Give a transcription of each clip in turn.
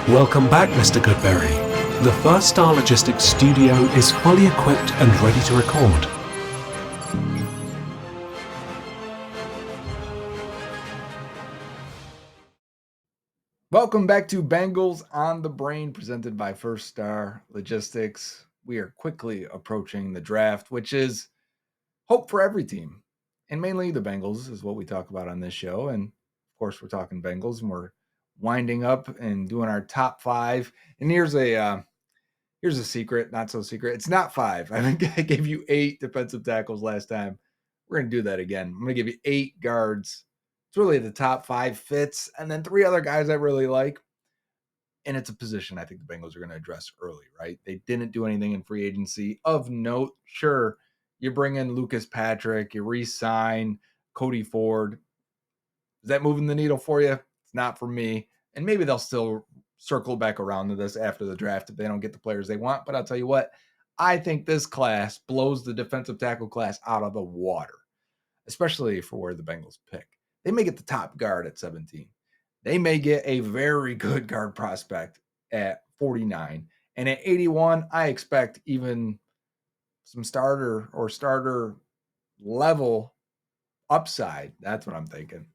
Welcome back, Mr. Goodberry. The First Star Logistics studio is fully equipped and ready to record. Welcome back to Bengals on the Brain, presented by First Star Logistics. We are quickly approaching the draft, which is hope for every team, and mainly the Bengals is what we talk about on this show. And of course, we're talking Bengals, and we're winding up and doing our top five. And here's a secret, not so secret. It's not five. I think I gave you 8 defensive tackles last time. We're going to do that again. I'm going to give you 8 guards. It's really the top 5 fits, and then 3 other guys I really like. And it's a position I think the Bengals are going to address early, right? They didn't do anything in free agency of note. Sure, you bring in Lucas Patrick, you re-sign Cody Ford. Is that moving the needle for you? It's not for me. And maybe they'll still circle back around to this after the draft if they don't get the players they want. But I'll tell you what, I think this class blows the defensive tackle class out of the water, especially for where the Bengals pick. They may get the top guard at 17. They may get a very good guard prospect at 49. And at 81, I expect even some starter level upside. That's what I'm thinking.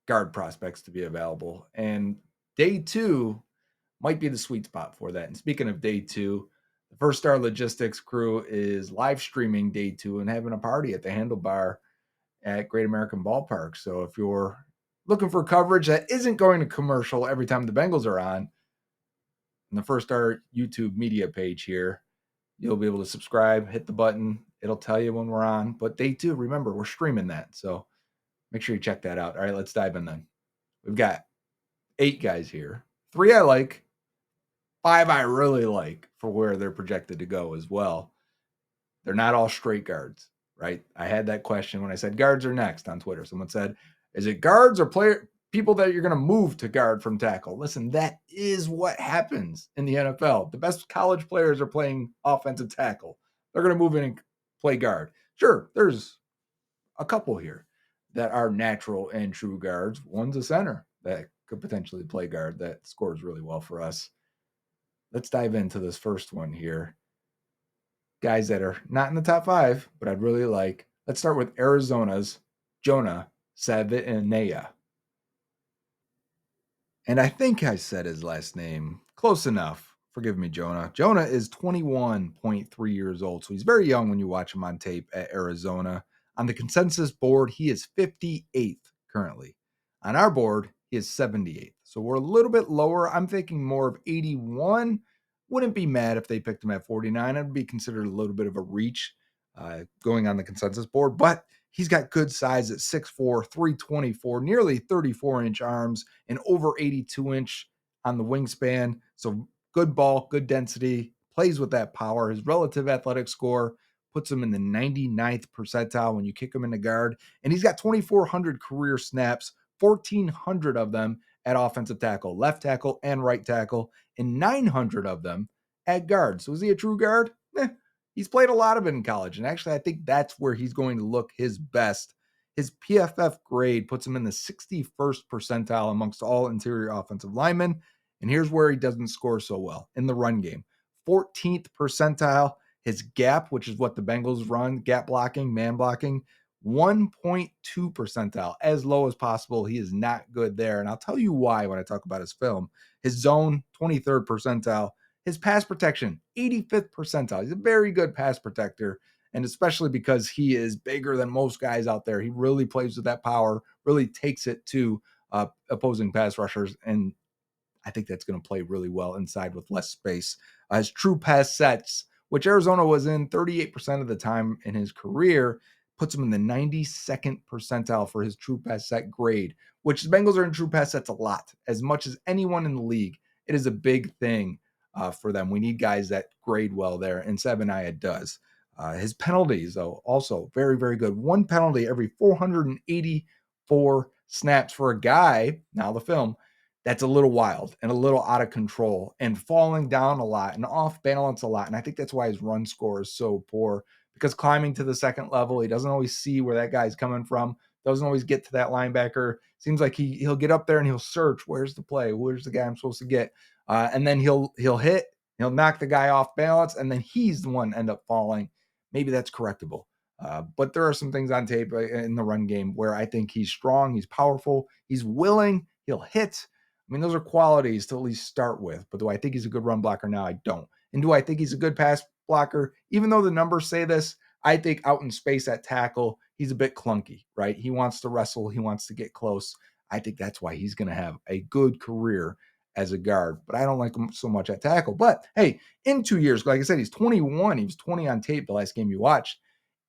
Guard prospects to be available. And day 2 might be the sweet spot for that. And speaking of day 2, the First Star Logistics crew is live streaming day 2 and having a party at the Handlebar at Great American Ballpark. So if you're looking for coverage that isn't going to commercial every time the Bengals are on the First Star YouTube media page here, you'll be able to subscribe, hit the button. It'll tell you when we're on. But day 2, remember, we're streaming that. So make sure you check that out. All right, let's dive in then. We've got 8 guys here. 3 I like. 5 I really like for where they're projected to go as well. They're not all straight guards, right? I had that question when I said guards are next on Twitter. Someone said, is it guards or people that you're going to move to guard from tackle? Listen, that is what happens in the NFL. The best college players are playing offensive tackle. They're going to move in and play guard. Sure, there's a couple here that are natural and true guards. One's a center that could potentially play guard that scores really well for us. Let's dive into this first one here. Guys that are not in the top 5, but I'd really like. Let's start with Arizona's Jonah Savaiinaea. And I think I said his last name close enough. Forgive me, Jonah. Jonah is 21.3 years old, so he's very young when you watch him on tape at Arizona. On the consensus board, he is 58th currently. On our board, he is 78th. So we're a little bit lower. I'm thinking more of 81. Wouldn't be mad if they picked him at 49. I'd be considered a little bit of a reach going on the consensus board, but he's got good size at 6'4", 324, nearly 34-inch arms, and over 82-inch on the wingspan. So good ball, good density, plays with that power. His relative athletic score puts him in the 99th percentile when you kick him into guard. And he's got 2,400 career snaps, 1,400 of them at offensive tackle, left tackle, and right tackle, and 900 of them at guard. So is he a true guard? He's played a lot of it in college. And actually, I think that's where he's going to look his best. His PFF grade puts him in the 61st percentile amongst all interior offensive linemen. And here's where he doesn't score so well in the run game. 14th percentile. His gap, which is what the Bengals run, gap blocking, man blocking, 1.2 percentile, as low as possible. He is not good there. And I'll tell you why when I talk about his film. His zone, 23rd percentile. His pass protection, 85th percentile. He's a very good pass protector, and especially because he is bigger than most guys out there. He really plays with that power, really takes it to opposing pass rushers, and I think that's going to play really well inside with less space. His true pass sets, which Arizona was in 38% of the time in his career, puts him in the 92nd percentile for his true pass set grade, which the Bengals are in true pass sets a lot, as much as anyone in the league. It is a big thing for them. We need guys that grade well there, and Savaiinaea does. His penalties, though, also very, very good. 1 penalty every 484 snaps for a guy, now the film, that's a little wild and a little out of control and falling down a lot and off balance a lot. And I think that's why his run score is so poor, because climbing to the second level, he doesn't always see where that guy's coming from, doesn't always get to that linebacker. Seems like he'll get up there and he'll search, where's the play, where's the guy I'm supposed to get, and then he'll hit, he'll knock the guy off balance, and then he's the one end up falling. Maybe that's correctable. But there are some things on tape in the run game where I think he's strong, he's powerful, he's willing, he'll hit. I mean, those are qualities to at least start with. But do I think he's a good run blocker now? I don't. And do I think he's a good pass blocker? Even though the numbers say this, I think out in space at tackle, he's a bit clunky, right? He wants to wrestle, he wants to get close. I think that's why he's going to have a good career as a guard, but I don't like him so much at tackle. But hey, in 2 years, like I said, he's 21. He was 20 on tape the last game you watched.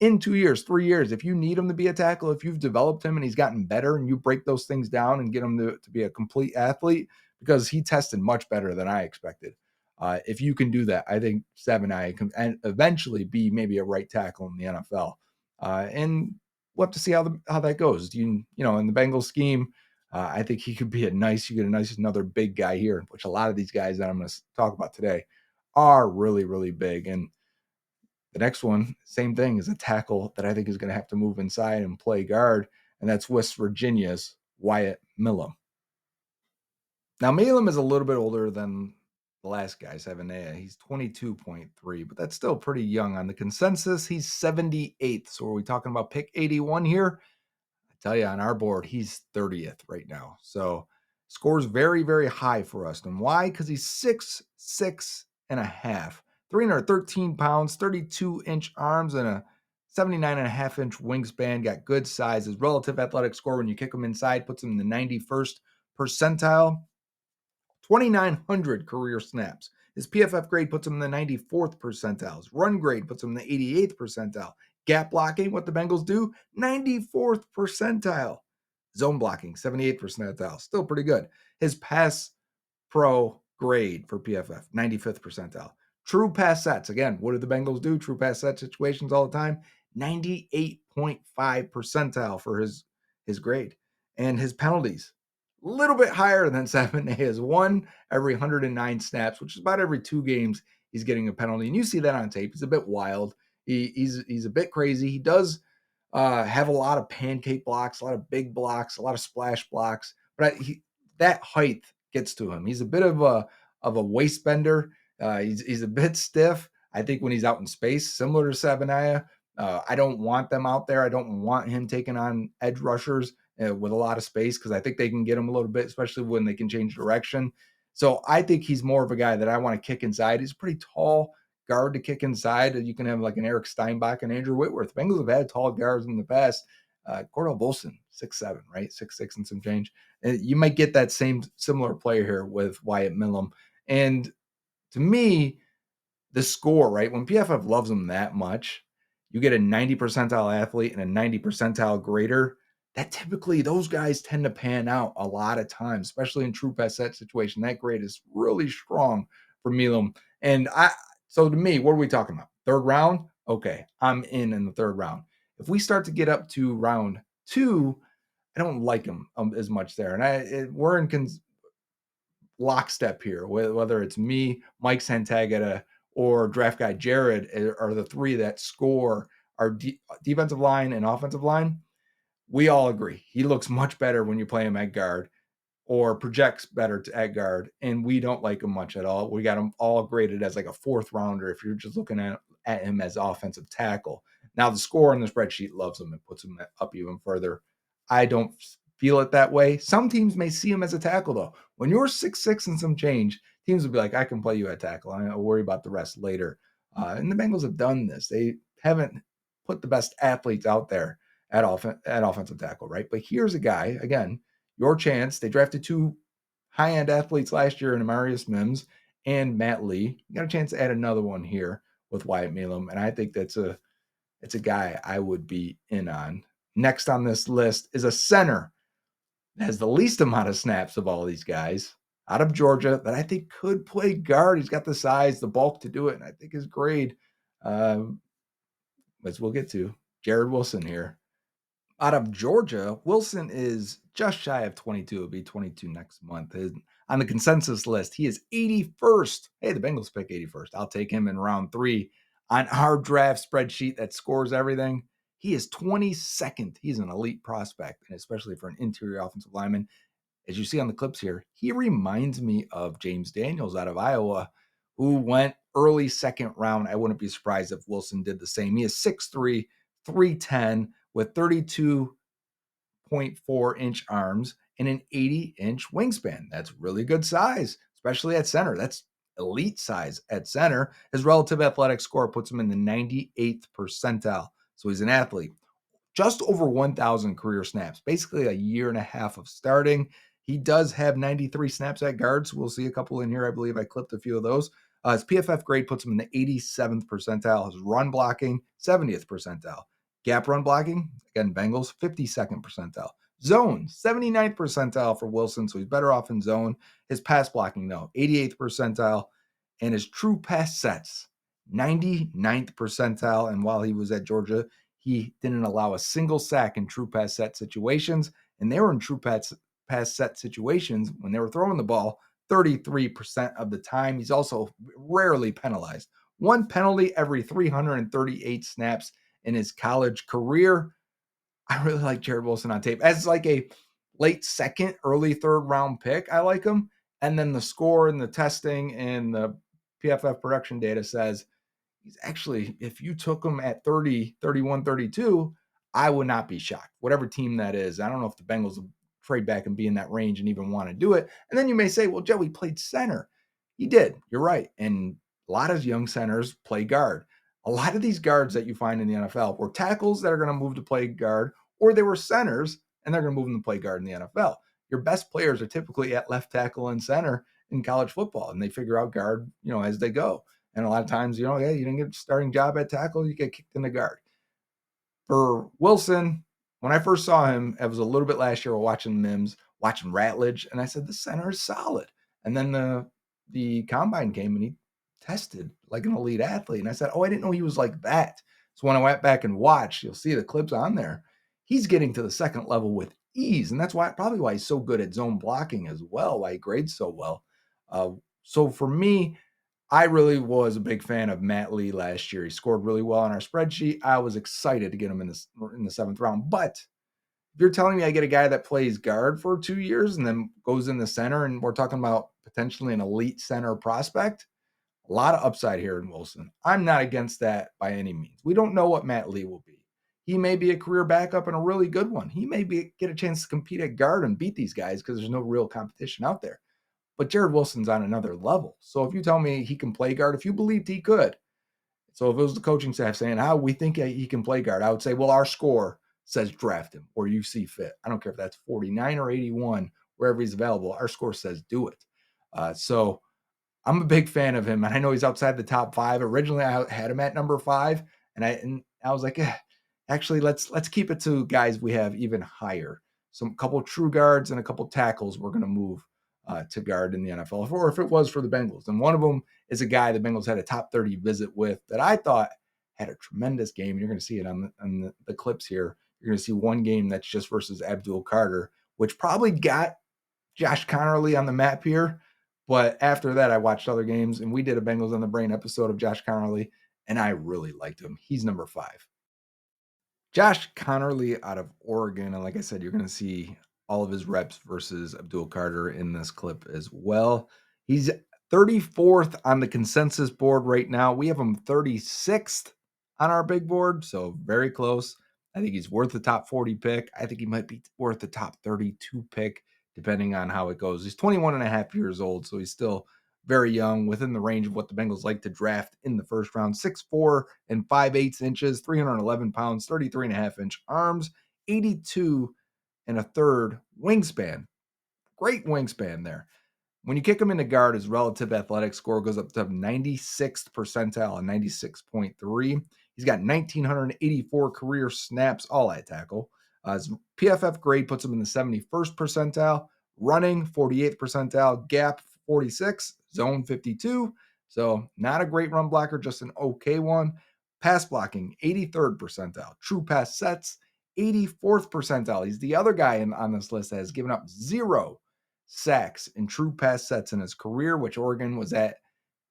In 2 years, 3 years, if you need him to be a tackle, if you've developed him and he's gotten better and you break those things down and get him to be a complete athlete, because he tested much better than I expected. If you can do that, I think Savaiinaea can eventually be maybe a right tackle in the NFL. And we'll have to see how that goes. In the Bengals scheme, I think he could be you get a nice another big guy here, which a lot of these guys that I'm going to talk about today are really, really big. And the next one, same thing, is a tackle that I think is going to have to move inside and play guard, and that's West Virginia's Wyatt Milum. Now, Milum is a little bit older than the last guy, Savaiinaea. He's 22.3, but that's still pretty young. On the consensus, he's 78th. So are we talking about pick 81 here? I tell you, on our board, he's 30th right now. So scores very, very high for us. And why? Because he's 6'6 and a half, 313 pounds, 32-inch arms, and a 79.5-inch wingspan. Got good size. His relative athletic score when you kick him inside puts him in the 91st percentile. 2,900 career snaps. His PFF grade puts him in the 94th percentile. His run grade puts him in the 88th percentile. Gap blocking, what the Bengals do, 94th percentile. Zone blocking, 78th percentile. Still pretty good. His pass pro grade for PFF, 95th percentile. True pass sets, again, what do the Bengals do? True pass set situations all the time, 98.5 percentile for his grade. And his penalties, a little bit higher than Savaiinaea's, one every 109 snaps, which is about every 2 games he's getting a penalty. And you see that on tape. He's a bit wild. He's a bit crazy. He does have a lot of pancake blocks, a lot of big blocks, a lot of splash blocks, but that height gets to him. He's a bit of a waist bender. He's a bit stiff. I think when he's out in space, similar to Savaiinaea, I don't want them out there. I don't want him taking on edge rushers with a lot of space, because I think they can get him a little bit, especially when they can change direction. So I think he's more of a guy that I want to kick inside. He's a pretty tall guard to kick inside. You can have like an Eric Steinbach and Andrew Whitworth. Bengals have had tall guards in the past. Cordell Volson, 6'7", right? 6'6" and some change. You might get that similar player here with Wyatt Milum. And to me, the score, right? When PFF loves him that much, you get a 90 percentile athlete and a 90 percentile grader. That typically, those guys tend to pan out a lot of times, especially in true pass set situation. That grade is really strong for Milum. And so to me, what are we talking about? Third round? Okay, I'm in the third round. If we start to get up to round 2, I don't like him as much there. And we're in lockstep here, whether it's me, Mike Santagata, or draft guy Jared are the 3 that score our defensive line and offensive line. We all agree he looks much better when you play him at guard, or projects better at guard, and we don't like him much at all. We got him all graded as like a 4th rounder if you're just looking at him as offensive tackle. Now the score in the spreadsheet loves him and puts him up even further. I don't feel it that way. Some teams may see him as a tackle, though. When you're 6'6" and some change, teams will be like, I can play you at tackle. I don't worry about the rest later. And the Bengals have done this. They haven't put the best athletes out there at offensive tackle, right? But here's a guy, again, your chance. They drafted 2 high-end athletes last year in Amarius Mims and Matt Lee. You got a chance to add another one here with Wyatt Milum, and I think it's a guy I would be in on. Next on this list is a center that has the least amount of snaps of all these guys out of Georgia that I think could play guard. He's got the size, the bulk to do it, and I think his grade, as we'll get to, Jared Wilson here. Out of Georgia, Wilson is just shy of 22. It'll be 22 next month. On the consensus list, he is 81st. Hey, the Bengals pick 81st. I'll take him in round 3 On our draft spreadsheet that scores everything, he is 22nd. He's an elite prospect, and especially for an interior offensive lineman. As you see on the clips here, he reminds me of James Daniels out of Iowa, who went early second round. I wouldn't be surprised if Wilson did the same. He is 6'3", 310 with 32.4-inch arms and an 80-inch wingspan. That's really good size, especially at center. That's elite size at center. His relative athletic score puts him in the 98th percentile. So he's an athlete. Just over 1,000 career snaps, basically a year and a half of starting. He does have 93 snaps at guard, so we'll see a couple in here. I believe I clipped a few of those. His PFF grade puts him in the 87th percentile. His run blocking, 70th percentile. Gap run blocking, again, Bengals, 52nd percentile. Zone, 79th percentile for Wilson, so he's better off in zone. His pass blocking, though, 88th percentile. And his true pass sets, 99th percentile. And while he was at Georgia, he didn't allow a single sack in true pass set situations. And they were in true pass set situations when they were throwing the ball 33% of the time. He's also rarely penalized. One penalty every 338 snaps in his college career. I really like Jared Wilson on tape. As like a late second, early third round pick, I like him. And then the score and the testing and the PFF production data says he's actually, if you took him at 30, 31, 32, I would not be shocked. Whatever team that is. I don't know if the Bengals will trade back and be in that range and even want to do it. And then you may say, well, Joey played center. He did. You're right. And a lot of young centers play guard. A lot of these guards that you find in the NFL were tackles that are going to move to play guard, or they were centers and they're going to move them to play guard in the NFL. Your best players are typically at left tackle and center in college football, and they figure out guard, as they go. And a lot of times, you didn't get a starting job at tackle, you get kicked in the guard. For Wilson, when I first saw him, it was a little bit last year, watching Mims, watching Ratledge, and I said, the center is solid. And then the combine came and he tested like an elite athlete. And I said, I didn't know he was like that. So when I went back and watched, you'll see the clips on there. He's getting to the second level with ease. And that's probably why he's so good at zone blocking as well, why he grades so well. So for me, I really was a big fan of Matt Lee last year. He scored really well on our spreadsheet. I was excited to get him in the seventh round. But if you're telling me I get a guy that plays guard for 2 years and then goes in the center, and we're talking about potentially an elite center prospect, a lot of upside here in Wilson. I'm not against that by any means. We don't know what Matt Lee will be. He may be a career backup and a really good one. He may get a chance to compete at guard and beat these guys because there's no real competition out there. But Jared Wilson's on another level. So if you tell me he can play guard, if you believed he could, so if it was the coaching staff saying how we think he can play guard, I would say, well, our score says draft him or you see fit. I don't care if that's 49 or 81, wherever he's available. Our score says do it. So I'm a big fan of him, and I know he's outside the top 5. Originally, I had him at number 5, and I was like, actually, let's keep it to guys we have even higher. Some couple true guards and a couple tackles we're going to move to guard in the NFL, or if it was for the Bengals. And one of them is a guy the Bengals had a top 30 visit with that I thought had a tremendous game. You're going to see it on the clips here. You're going to see one game that's just versus Abdul Carter, which probably got Josh Conerly on the map here. But after that, I watched other games, and we did a Bengals on the Brain episode of Josh Conerly, and I really liked him. He's number 5. Josh Conerly out of Oregon, and like I said, you're going to see all of his reps versus Abdul Carter in this clip as well. He's 34th on the consensus board right now. We have him 36th on our big board, so very close. I think he's worth the top 40 pick. I think he might be worth the top 32 pick, depending on how it goes. He's 21 and a half years old, so he's still very young, within the range of what the Bengals like to draft in the first round. 6'4" and 5/8 inches, 311 pounds, 33 and a half inch arms, 82 and a third wingspan. Great wingspan there. When you kick him into guard, his relative athletic score goes up to 96th percentile and 96.3. He's got 1,984 career snaps, all at tackle. His PFF grade puts him in the 71st percentile. Running, 48th percentile. Gap, 46. Zone, 52. So not a great run blocker, just an okay one. Pass blocking, 83rd percentile. True pass sets, 84th percentile. He's the other guy on this list that has given up 0 sacks in true pass sets in his career, which Oregon was at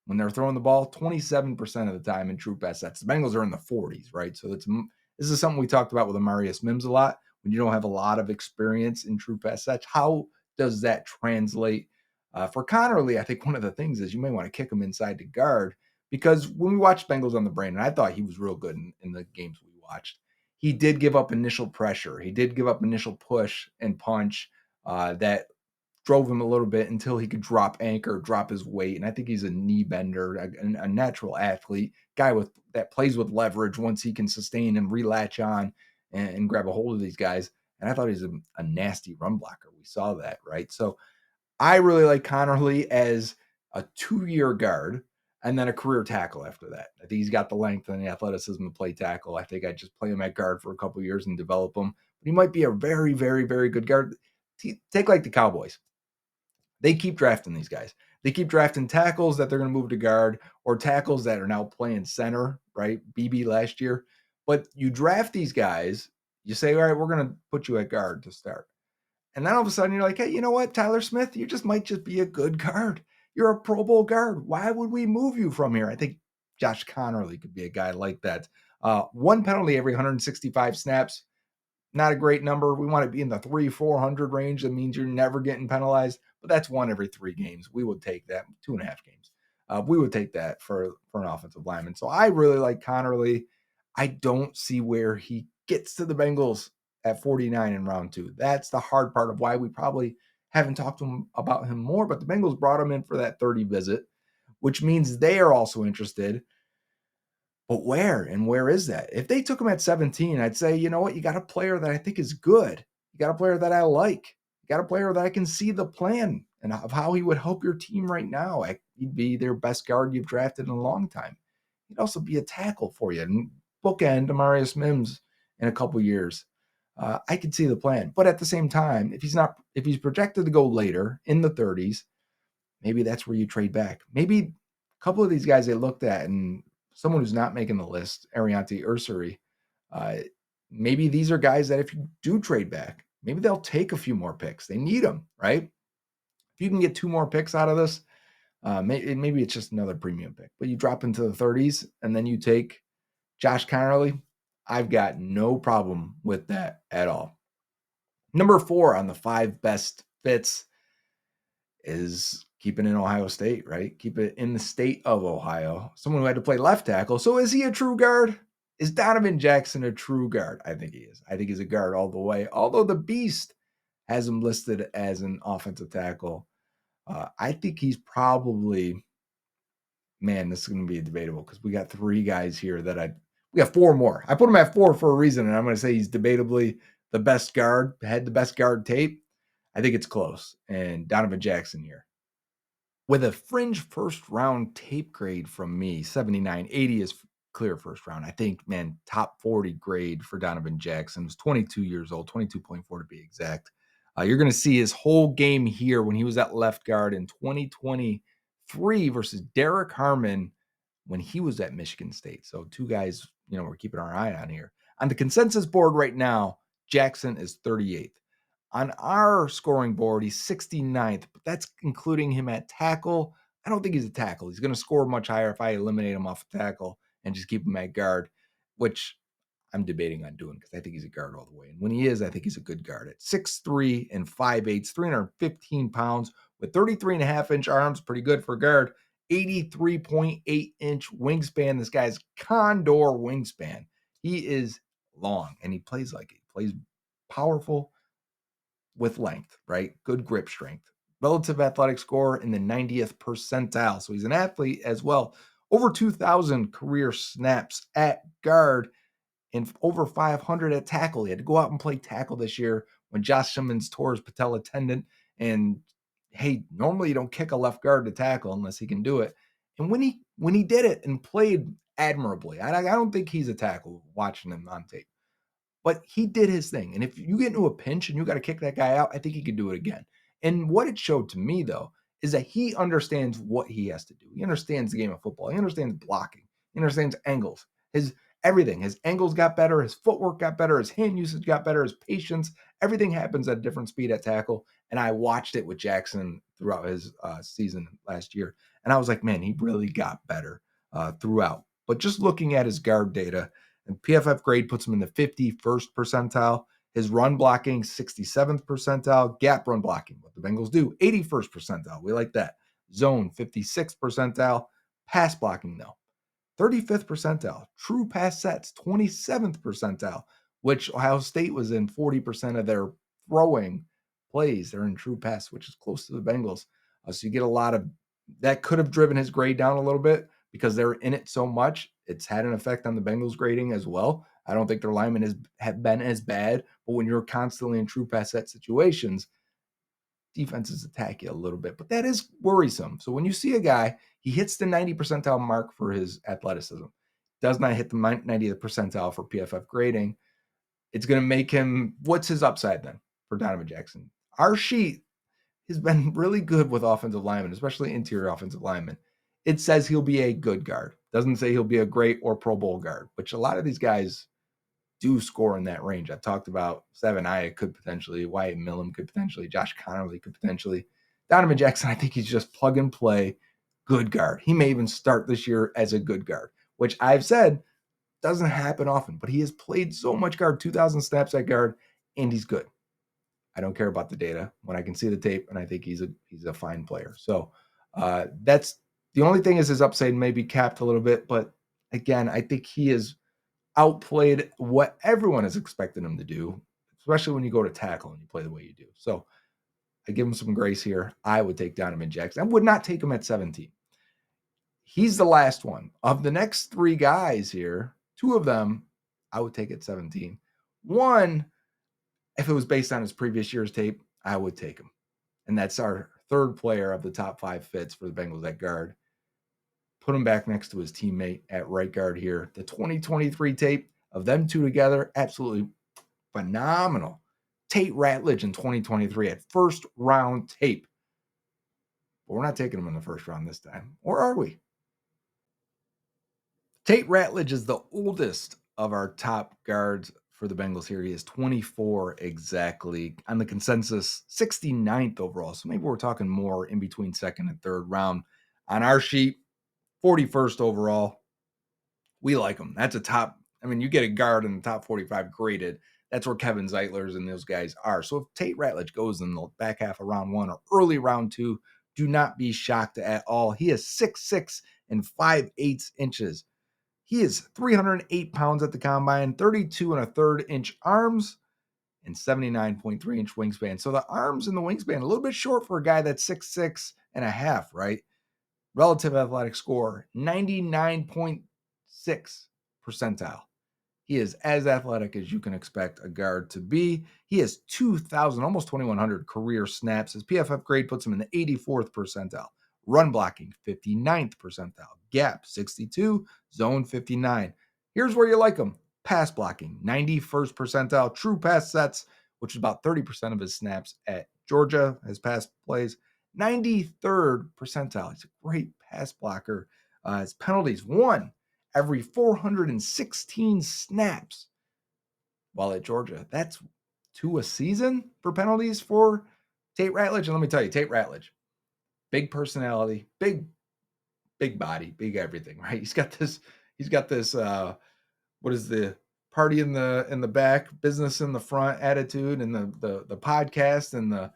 when they're throwing the ball 27% of the time in true pass sets. The Bengals are in the 40s, right? So this is something we talked about with Amarius Mims a lot. When you don't have a lot of experience in true pass sets, how does that translate? For Conerly, I think one of the things is you may want to kick him inside to guard, because when we watched Bengals on the Brain, and I thought he was real good in the games we watched, he did give up initial pressure. He did give up initial push and punch that drove him a little bit until he could drop anchor, drop his weight. And I think he's a knee bender, a natural athlete, guy that plays with leverage once he can sustain and relatch on and grab a hold of these guys. And I thought he's a nasty run blocker. We saw that, right? So I really like Conerly as a 2-year guard and then a career tackle after that. I think he's got the length and the athleticism to play tackle. I think I'd just play him at guard for a couple of years and develop him. But he might be a very, very, very good guard. Take like the Cowboys. They keep drafting these guys. They keep drafting tackles that they're going to move to guard, or tackles that are now playing center, right? BB last year. But you draft these guys, you say, all right, we're going to put you at guard to start. And then all of a sudden you're like, hey, you know what, Tyler Smith, you just might just be a good guard. You're a Pro Bowl guard. Why would we move you from here? I think Josh Conerly could be a guy like that. One penalty every 165 snaps. Not a great number. We want to be in the 300-400 range. That means you're never getting penalized, but that's one every 3 games. We would take that. 2.5 games. We would take that for an offensive lineman. So I really like Conerly. I don't see where he gets to the Bengals at 49 in round 2. That's the hard part of why we probably haven't talked to him about him more, but the Bengals brought him in for that 30 visit, which means they are also interested. But where is that? If they took him at 17, I'd say, you know what? You got a player that I think is good. You got a player that I like. You got a player that I can see the plan and of how he would help your team right now. He'd be their best guard you've drafted in a long time. He'd also be a tackle for you and bookend Amarius Mims in a couple years. I could see the plan. But at the same time, if he's projected to go later in the 30s, maybe that's where you trade back. Maybe a couple of these guys they looked at, and someone who's not making the list, Ariante Ursary, maybe these are guys that if you do trade back, maybe they'll take a few more picks. They need them, right? If you can get 2 more picks out of this, maybe it's just another premium pick. But you drop into the 30s, and then you take Josh Conerly. I've got no problem with that at all. Number 4 on the 5 best fits is keeping in Ohio State, right? Keep it in the state of Ohio. Someone who had to play left tackle. So is he a true guard? Is Donovan Jackson a true guard? I think he is. I think he's a guard all the way. Although the Beast has him listed as an offensive tackle, I think he's probably, man, this is going to be debatable because we got 3 guys here we got 4 more. I put him at 4 for a reason, and I'm going to say he's debatably the best guard, had the best guard tape. I think it's close. And Donovan Jackson here, with a fringe first round tape grade from me, 79, 80 is clear first round. I think, man, top 40 grade for Donovan Jackson. He was 22 years old, 22.4 to be exact. You're going to see his whole game here when he was at left guard in 2023 versus Derek Harmon when he was at Michigan State. So 2 guys, we're keeping our eye on here. On the consensus board right now, Jackson is 38th. On our scoring board, he's 69th, but that's including him at tackle. I don't think he's a tackle. He's going to score much higher if I eliminate him off of tackle and just keep him at guard, which I'm debating on doing because I think he's a guard all the way. And when he is, I think he's a good guard at 6'3" and 5'8", 315 pounds with 33.5-inch arms. Pretty good for a guard. 83.8-inch wingspan. This guy's condor wingspan. He is long, and he plays like it. He plays powerful with length, right? Good grip strength. Relative athletic score in the 90th percentile. So he's an athlete as well. Over 2,000 career snaps at guard and over 500 at tackle. He had to go out and play tackle this year when Josh Simmons tore his patella tendon. And hey, normally you don't kick a left guard to tackle unless he can do it. And when he did it and played admirably, I don't think he's a tackle watching him on tape. But he did his thing. And if you get into a pinch and you got to kick that guy out, I think he could do it again. And what it showed to me, though, is that he understands what he has to do. He understands the game of football. He understands blocking. He understands angles. His everything. His angles got better. His footwork got better. His hand usage got better. His patience. Everything happens at a different speed at tackle. And I watched it with Jackson throughout his season last year. And I was like, man, he really got better throughout. But just looking at his guard data, and PFF grade puts him in the 51st percentile. His run blocking, 67th percentile. Gap run blocking, what the Bengals do, 81st percentile. We like that. Zone, 56th percentile. Pass blocking, though, 35th percentile. True pass sets, 27th percentile, which Ohio State was in 40% of their throwing plays. They're in true pass, which is close to the Bengals. So you get a lot of that. Could have driven his grade down a little bit because they're in it so much. It's had an effect on the Bengals grading as well. I don't think their linemen have been as bad, but when you're constantly in true pass set situations, defenses attack you a little bit, but that is worrisome. So when you see a guy, he hits the 90 percentile mark for his athleticism, does not hit the 90th percentile for PFF grading, it's going to make him, what's his upside then for Donovan Jackson? Our sheet has been really good with offensive linemen, especially interior offensive linemen. It says he'll be a good guard. Doesn't say he'll be a great or Pro Bowl guard, which a lot of these guys do score in that range. I've talked about Savaiinaea could potentially, Wyatt Milum could potentially, Josh Conerly could potentially. Donovan Jackson, I think he's just plug and play good guard. He may even start this year as a good guard, which I've said doesn't happen often, but he has played so much guard, 2,000 snaps at guard, and he's good. I don't care about the data when I can see the tape, and I think he's a fine player. So that's the only thing is his upside may be capped a little bit, but again, I think he is outplayed what everyone is expecting him to do, especially when you go to tackle and you play the way you do. So I give him some grace here. I would take Donovan Jackson. I would not take him at 17. He's the last one. Of the next three guys here, two of them I would take at 17. One, if it was based on his previous year's tape, I would take him. And that's our third player of the top 5 fits for the Bengals at guard. Put him back next to his teammate at right guard here. The 2023 tape of them two together, absolutely phenomenal. Tate Ratledge in 2023 at first round tape. But we're not taking him in the first round this time. Or are we? Tate Ratledge is the oldest of our top guards for the Bengals here. He is 24 exactly. On the consensus, 69th overall. So maybe we're talking more in between second and third round. On our sheet, 41st overall. We like him. That's a top. I mean, you get a guard in the top 45 graded. That's where Kevin Zeitlers and those guys are. So if Tate Ratledge goes in the back half of round 1 or early round 2, do not be shocked at all. He is 6'6" and 5/8 inches. He is 308 pounds at the combine, 32 and a third inch arms, and 79.3 inch wingspan. So the arms and the wingspan a little bit short for a guy that's 6'6" and a half, right? Relative athletic score, 99.6 percentile. He is as athletic as you can expect a guard to be. He has 2,000, almost 2,100 career snaps. His PFF grade puts him in the 84th percentile. Run blocking, 59th percentile. Gap, 62. Zone, 59. Here's where you like him. Pass blocking, 91st percentile. True pass sets, which is about 30% of his snaps at Georgia, his pass plays. 93rd percentile. He's a great pass blocker. His penalties, 1 every 416 snaps while at Georgia. That's 2 a season for penalties for Tate Ratledge. And let me tell you, Tate Ratledge, big personality, big body, big everything, right? He's got this, what is the party in the back, business in the front attitude, and the podcast, and I'm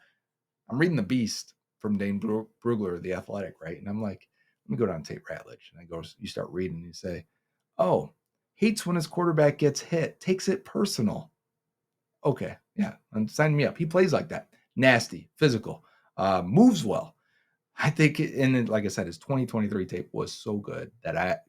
reading The Beast from Dane Brugler, The Athletic, right? And I'm like, let me go down Tate Ratledge. And I go, you start reading, and you say, oh, hates when his quarterback gets hit, takes it personal. Okay, yeah, sign me up. He plays like that. Nasty, physical, moves well. I think, and like I said, his 2023 tape was so good that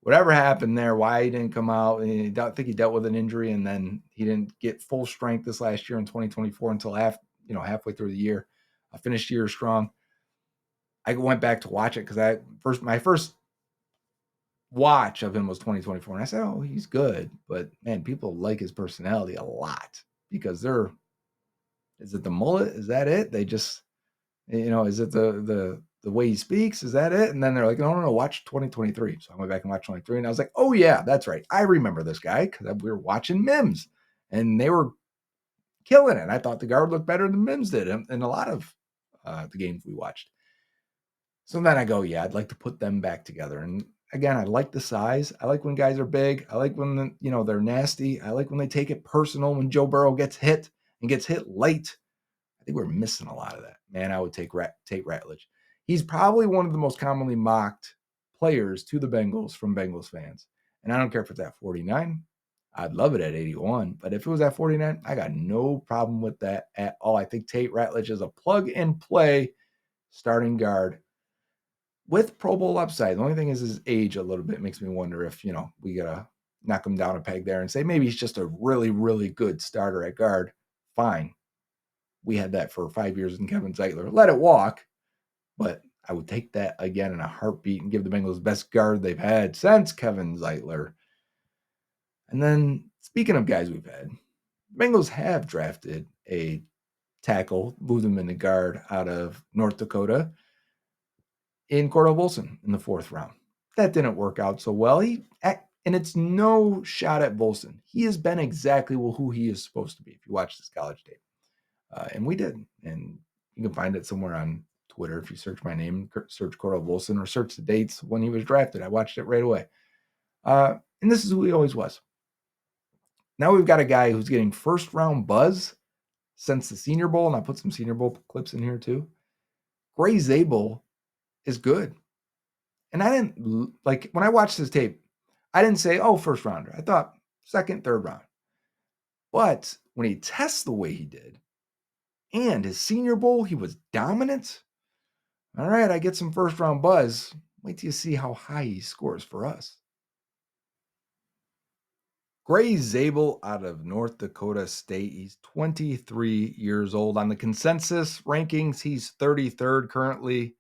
whatever happened there, why he didn't come out, I think he dealt with an injury, and then he didn't get full strength this last year in 2024 until halfway through the year. I finished the year strong. I went back to watch it because my first watch of him was 2024, and I said, oh, he's good, but man, people like his personality a lot because is it the mullet? Is that it? They just, is it the way he speaks? Is that it? And then they're like, no, watch 2023. So I went back and watched 23, and I was like, oh yeah, that's right. I remember this guy because we were watching Mims, and they were killing it. I thought the guard looked better than Mims did in a lot of the games we watched. So then I go, yeah, I'd like to put them back together. And again, I like the size. I like when guys are big. I like when they're nasty. I like when they take it personal. When Joe Burrow gets hit and gets hit late, I think we're missing a lot of that. Man, I would take Tate Ratledge. He's probably one of the most commonly mocked players to the Bengals from Bengals fans. And I don't care if it's at 49. I'd love it at 81. But if it was at 49, I got no problem with that at all. I think Tate Ratledge is a plug and play starting guard with Pro Bowl upside. The only thing is his age a little bit makes me wonder if, we got to knock him down a peg there and say maybe he's just a really, really good starter at guard. Fine. We had that for 5 years in Kevin Zeitler. Let it walk. But I would take that again in a heartbeat and give the Bengals the best guard they've had since Kevin Zeitler. And then, speaking of guys we've had, the Bengals have drafted a tackle, moved him in the guard out of North Dakota in Cordell Volson in the 4th round. That didn't work out so well. And it's no shot at Volson. He has been exactly who he is supposed to be if you watch this college tape. And we did. And you can find it somewhere on Twitter if you search my name, search Cordell Volson, or search the dates when he was drafted. I watched it right away. And this is who he always was. Now we've got a guy who's getting first-round buzz since the Senior Bowl, and I put some Senior Bowl clips in here too. Gray Zabel is good. And I didn't, when I watched this tape, I didn't say, oh, first rounder. I thought second, third round. But when he tests the way he did, and his Senior Bowl, he was dominant. All right, I get some first-round buzz. Wait till you see how high he scores for us. Gray Zabel out of North Dakota State. He's 23 years old. On the consensus rankings, he's 33rd currently.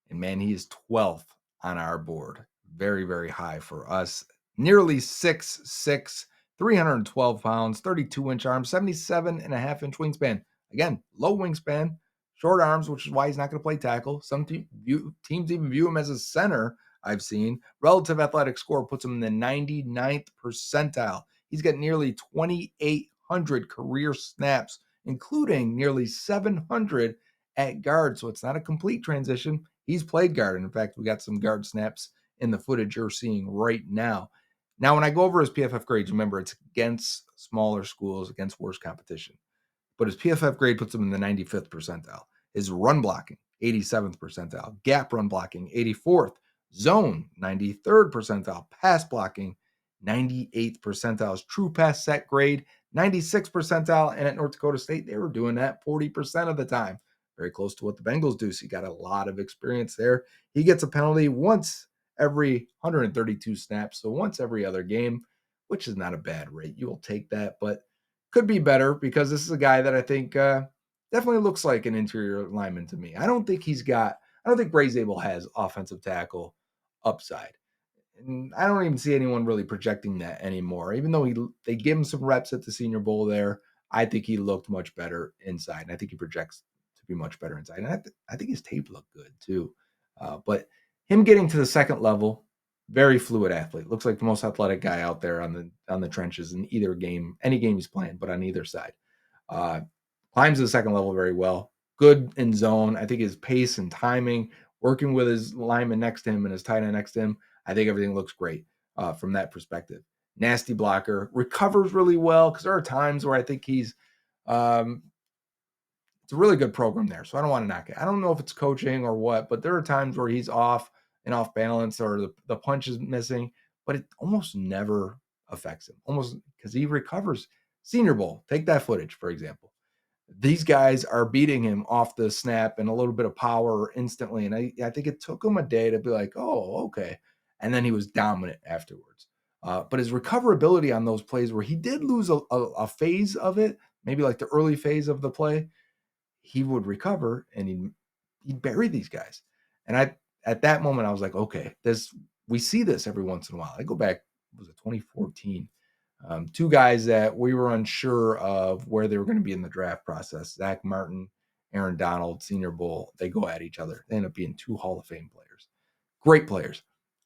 And man, he is 12th on our board. Very, very high for us. Nearly 6'6", 312 pounds, 32-inch arms, 77.5-inch wingspan. Again, low wingspan, short arms, which is why he's not going to play tackle. Some teams even view him as a center, I've seen. Relative athletic score puts him in the 99th percentile. He's got nearly 2,800 career snaps, including nearly 700 at guard. So it's not a complete transition. He's played guard. And in fact, we got some guard snaps in the footage you're seeing right now. Now, when I go over his PFF grades, remember, it's against smaller schools, against worse competition. But his PFF grade puts him in the 95th percentile. His run blocking, 87th percentile. Gap run blocking, 84th. Zone, 93rd percentile. Pass blocking, 98th percentile. His true pass set grade, 96th percentile. And at North Dakota State, they were doing that 40% of the time. Very close to what the Bengals do. So he got a lot of experience there. He gets a penalty once every 132 snaps. So once every other game, which is not a bad rate. You will take that, but could be better because this is a guy that I think definitely looks like an interior lineman to me. I don't think Gray Zabel has offensive tackle upside. And I don't even see anyone really projecting that anymore. Even though they give him some reps at the Senior Bowl there, I think he looked much better inside. And I think he projects to be much better inside. And I think his tape looked good too. But him getting to the second level, very fluid athlete. Looks like the most athletic guy out there on the trenches in either game, any game he's playing, but on either side. Climbs to the second level very well. Good in zone. I think his pace and timing, working with his lineman next to him and his tight end next to him, I think everything looks great from that perspective. Nasty blocker. Recovers really well because there are times where I think he's it's a really good program there. So I don't want to knock it. I don't know if it's coaching or what, but there are times where he's off and off balance or the punch is missing, but it almost never affects him. Almost because he recovers. Senior Bowl, take that footage, for example. These guys are beating him off the snap and a little bit of power instantly. And I think it took him a day to be like, oh, okay. And then he was dominant afterwards. But his recoverability on those plays where he did lose a phase of it, maybe like the early phase of the play, he would recover and he'd bury these guys. And at that moment, I was like, okay, we see this every once in a while. I go back, was it 2014? Two guys that we were unsure of where they were going to be in the draft process. Zach Martin, Aaron Donald, Senior Bowl. They go at each other. They end up being two Hall of Fame players. Great players.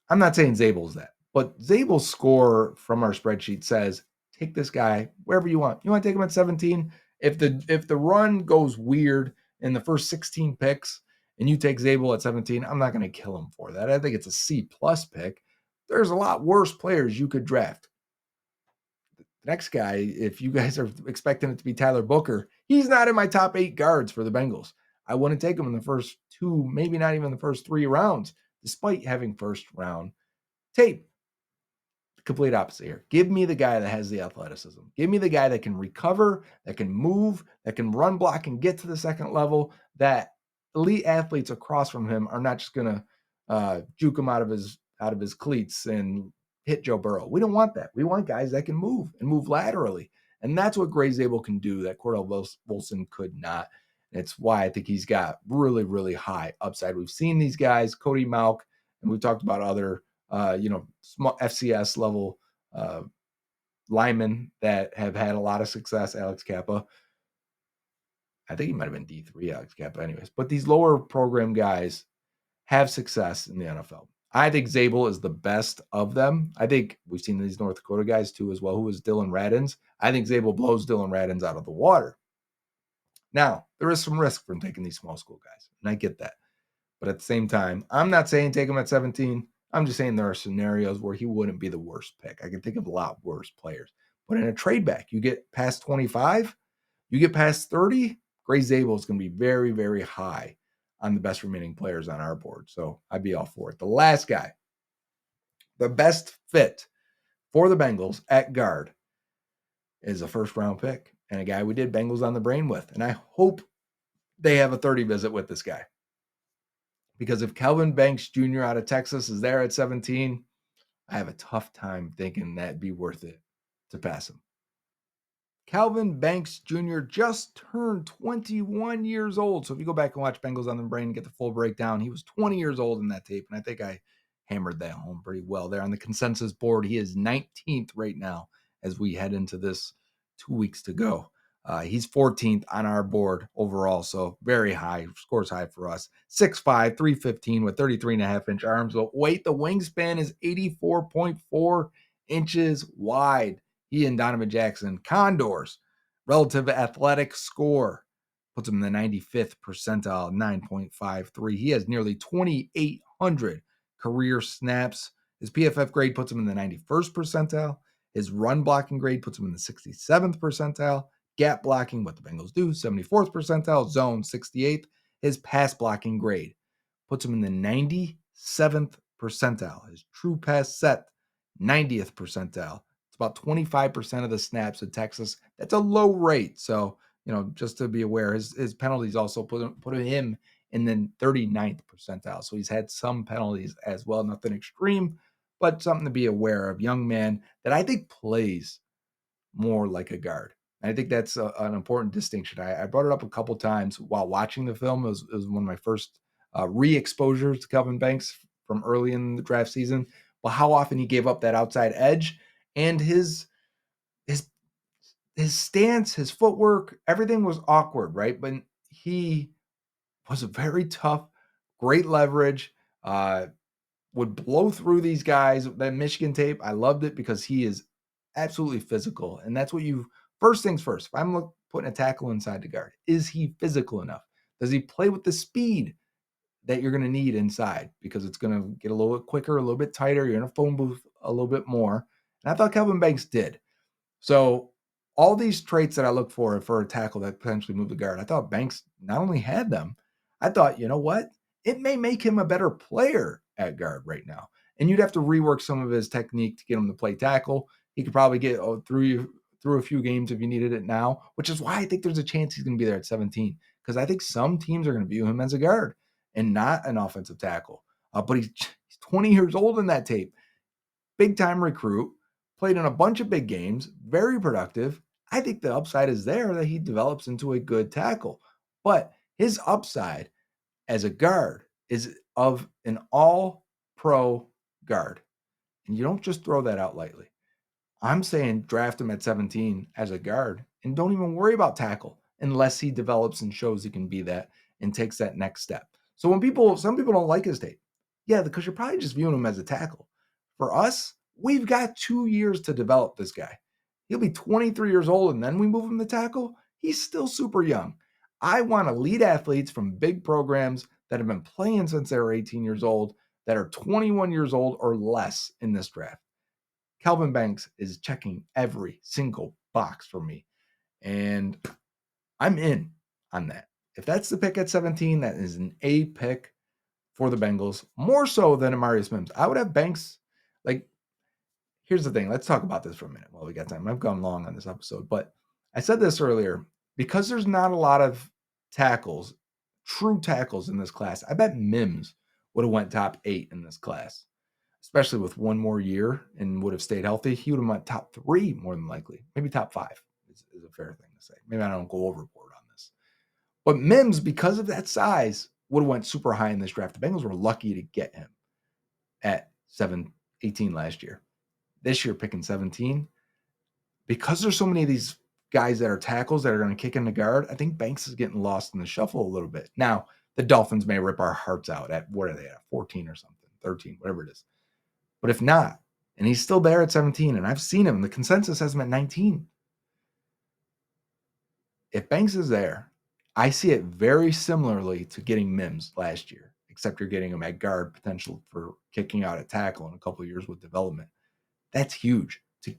I'm not saying Zabel's that, but Zabel's score from our spreadsheet says, take this guy wherever you want. You want to take him at 17? If the run goes weird in the first 16 picks and you take Zabel at 17, I'm not going to kill him for that. I think it's a C+ pick. There's a lot worse players you could draft. The next guy, if you guys are expecting it to be Tyler Booker, he's not in my top 8 guards for the Bengals. I wouldn't take him in the first 2, maybe not even the first 3 rounds, despite having first round tape. Complete opposite here. Give me the guy that has the athleticism. Give me the guy that can recover, that can move, that can run block and get to the second level, that elite athletes across from him are not just going to juke him out of his cleats and hit Joe Burrow. We don't want that. We want guys that can move and move laterally. And that's what Gray Zabel can do that Cordell Wilson could not. And it's why I think he's got really, really high upside. We've seen these guys, Cody Malk, and we've talked about other small FCS level linemen that have had a lot of success. Alex Kappa, I think he might have been D3, Alex Kappa, anyways. But these lower program guys have success in the NFL. I think Zabel is the best of them. I think we've seen these North Dakota guys too as well, who is Dylan Radins. I think Zabel blows Dylan Radins out of the water. Now, there is some risk from taking these small school guys, and I get that. But at the same time, I'm not saying take him at 17. I'm just saying there are scenarios where he wouldn't be the worst pick. I can think of a lot worse players. But in a trade back, you get past 25, you get past 30, Gray Zabel is going to be very, very high on the best remaining players on our board. So I'd be all for it. The last guy, the best fit for the Bengals at guard is a first-round pick and a guy we did Bengals on the Brain with. And I hope they have a 30 visit with this guy. Because if Kelvin Banks Jr. out of Texas is there at 17, I have a tough time thinking that'd be worth it to pass him. Kelvin Banks Jr. just turned 21 years old. So if you go back and watch Bengals on the Brain and get the full breakdown, he was 20 years old in that tape. And I think I hammered that home pretty well there on the consensus board. He is 19th right now as we head into this 2 weeks to go. He's 14th on our board overall, so very high, scores high for us. 6'5", 315 with 33.5-inch arms. But wait, the wingspan is 84.4 inches wide. He and Donovan Jackson, Condors, relative athletic score, puts him in the 95th percentile, 9.53. He has nearly 2,800 career snaps. His PFF grade puts him in the 91st percentile. His run blocking grade puts him in the 67th percentile. Gap blocking, what the Bengals do, 74th percentile. Zone, 68th. His pass blocking grade puts him in the 97th percentile. His true pass set, 90th percentile. It's about 25% of the snaps in Texas. That's a low rate. So, just to be aware, his penalties also put him in the 39th percentile. So he's had some penalties as well. Nothing extreme, but something to be aware of. Young man that I think plays more like a guard. I think that's an important distinction. I brought it up a couple times while watching the film. It was one of my first re-exposures to Kelvin Banks from early in the draft season. But how often he gave up that outside edge and his stance, his footwork, everything was awkward, right? But he was a very tough, great leverage, would blow through these guys. That Michigan tape, I loved it because he is absolutely physical. And that's what first things first, if I'm putting a tackle inside the guard, is he physical enough? Does he play with the speed that you're going to need inside? Because it's going to get a little bit quicker, a little bit tighter. You're in a phone booth a little bit more. And I thought Kelvin Banks did. So all these traits that I look for a tackle that potentially moved the guard, I thought Banks not only had them, I thought, you know what? It may make him a better player at guard right now. And you'd have to rework some of his technique to get him to play tackle. He could probably get through a few games if you needed it now, which is why I think there's a chance he's going to be there at 17. Because I think some teams are going to view him as a guard and not an offensive tackle. But he's 20 years old in that tape. Big time recruit, played in a bunch of big games, very productive. I think the upside is there that he develops into a good tackle. But his upside as a guard is of an all-pro guard. And you don't just throw that out lightly. I'm saying draft him at 17 as a guard and don't even worry about tackle unless he develops and shows he can be that and takes that next step. So some people don't like his tape. Yeah, because you're probably just viewing him as a tackle. For us, we've got 2 years to develop this guy. He'll be 23 years old and then we move him to tackle. He's still super young. I want elite athletes from big programs that have been playing since they were 18 years old, that are 21 years old or less in this draft. Kelvin Banks is checking every single box for me. And I'm in on that. If that's the pick at 17, that is an A pick for the Bengals, more so than Amarius Mims. I would have Banks. Like, here's the thing. Let's talk about this for a minute while we got time. I've gone long on this episode, but I said this earlier. Because there's not a lot of tackles, true tackles in this class, I bet Mims would have went top 8 in this class, especially with one more year and would have stayed healthy. He would have went top 3 more than likely. Maybe top 5 is a fair thing to say. Maybe I don't go overboard on this. But Mims, because of that size, would have went super high in this draft. The Bengals were lucky to get him at 18 last year. This year, picking 17. Because there's so many of these guys that are tackles that are going to kick in the guard, I think Banks is getting lost in the shuffle a little bit. Now, the Dolphins may rip our hearts out at, what are they at, 14 or something, 13, whatever it is. But if not, and he's still there at 17, and I've seen him, the consensus has him at 19. If Banks is there, I see it very similarly to getting Mims last year, except you're getting him at guard, potential for kicking out at tackle in a couple of years with development. That's huge. To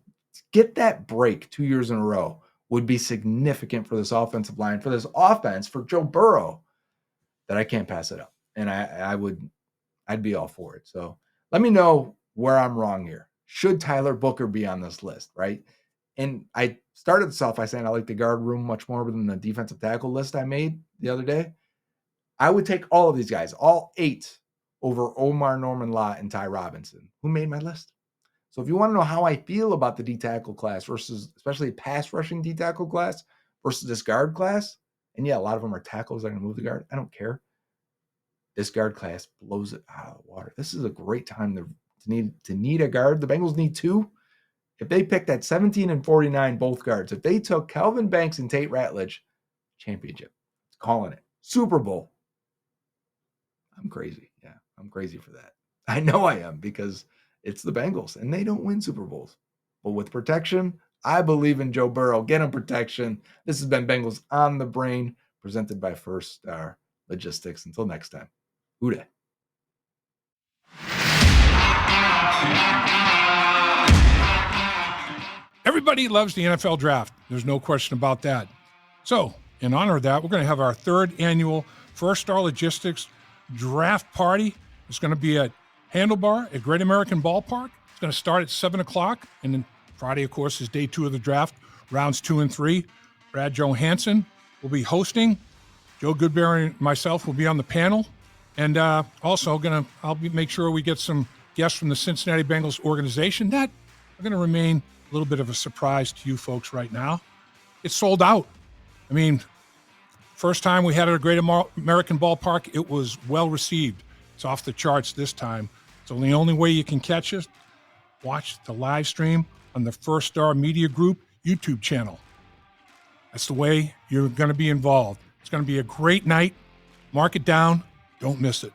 get that break 2 years in a row would be significant for this offensive line, for this offense, for Joe Burrow, that I can't pass it up. And I'd be all for it. So let me know where I'm wrong here. Should Tyler Booker be on this list, right? And I started this off by saying I like the guard room much more than the defensive tackle list I made the other day. I would take all of these guys, all 8, over Omar Norman-Lott and Ty Robinson, who made my list. So if you want to know how I feel about the D-tackle class versus, especially pass rushing D-tackle class versus this guard class, and yeah, a lot of them are tackles that are going to move the guard. I don't care. This guard class blows it out of the water. This is a great time to need a guard. The Bengals need 2. If they picked at 17 and 49 both guards, if they took Kelvin Banks and Tate Ratledge, championship. Calling it. Super Bowl. I'm crazy. Yeah, I'm crazy for that. I know I am, because it's the Bengals, and they don't win Super Bowls. But with protection, I believe in Joe Burrow. Get him protection. This has been Bengals on the Brain, presented by First Star Logistics. Until next time, Uday. Everybody loves the NFL draft. There's no question about that. So, in honor of that, we're going to have our 3rd annual First Star Logistics draft party. It's going to be at Handlebar at Great American Ballpark. It's going to start at 7 o'clock. And then Friday, of course, is day 2 of the draft, rounds 2 and 3. Brad Johansson will be hosting. Joe Goodberry and myself will be on the panel. And also make sure we get some guests from the Cincinnati Bengals organization that are going to remain a little bit of a surprise to you folks right now. It's sold out. I mean, first time we had it at a Great American Ballpark, it was well received. It's off the charts this time. So the only way you can catch us, watch the live stream on the First Star Media Group YouTube channel. That's the way you're going to be involved. It's going to be a great night. Mark it down. Don't miss it.